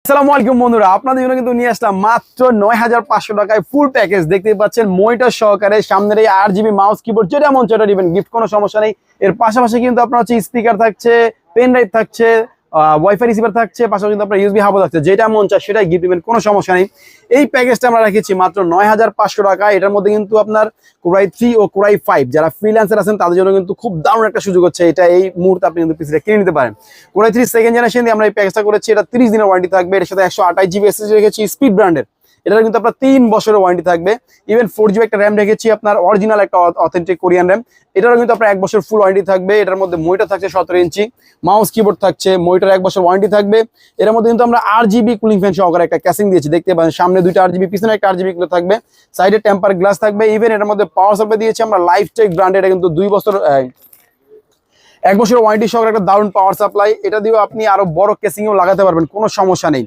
আসসালামু আলাইকুম বন্ধুরা, আপনাদের জন্য কিন্তু নিয়ে আসলাম মাত্র ৯,৫০০ টাকায় ফুল প্যাকেজ। দেখতেই পাচ্ছেন মনিটর সহকারে সামনের এই 8GB মাউস কিবোর্ড, যেটা মন সেটা দিবেন, গিফট কোনো সমস্যা নেই। এর পাশাপাশি কিন্তু আপনার হচ্ছে স্পিকার থাকছে, পেন ড্রাইভ থাকছে, ওয়াইফাই রিসিভার থাকছে, পাশাপাশি কিন্তু আপনার ইউএসবি হাবও থাকছে, যেটা মন চায় সেটাই গিফট দিবেন, কোনো সমস্যা নেই। এই প্যাকেজটা আমরা রেখেছি মাত্র ৯,৫০০ টাকা। এটার মধ্যে কিন্তু আপনার কোরাই 3 ও কোরাই 5 যারা ফ্রিল্যান্সার আছেন তাদের জন্য কিন্তু খুব দারুণ একটা সুযোগ হচ্ছে। এটা এই মুহূর্তে আপনি কিন্তু পিসিটা কিনে নিতে পারেন। কোরাই 3 সেকেন্ড জেনারেশন দিয়ে আমরা এই প্যাকেজটা করেছি। এটা 30 দিনের ওয়ারেন্টি থাকবে। এর সাথে 128GB এসএসডি রেখেছি স্পিড ব্র্যান্ডের। এটা কিন্তু আপনার 3 বছরের ওয়ারেন্টি থাকবে। ইভেন 4GB একটা র্যাম রেখেছি, আপনার অরিজিনাল একটা অথেন্টিক কোরিয়ান র্যাম। এটারও কিন্তু আপনার 1 বছর ফুল ওয়ারেন্টি থাকবে। এটার মধ্যে মনিটর থাকছে 17 ইঞ্চি, মাউস কিবোর্ড থাকছে, মনিটর 1 বছর ওয়ারেন্টি থাকবে। এর মধ্যে কিন্তু আমরা 8GB কুলিং ফ্যান সহকারে একটা ক্যাসিং দিয়েছি, দেখতে পাবেন। সামনে 2টা 8GB, পিছনে একটা 8GB গুলো থাকবে, সাইডে টেম্পার গ্লাস থাকবে। ইভেন এটার মধ্যে পাওয়ার সাপ্লাই দিয়েছি আমরা লাইফটেক ব্র্যান্ডের। এটা কিন্তু 2 বছর 1 বছর ওয়ারেন্টি সহকারে একটা দারুণ পাওয়ার সাপ্লাই। এটা দিয়েও আপনি আরো বড় কেসিংও লাগাতে পারবেন, কোনো সমস্যা নেই।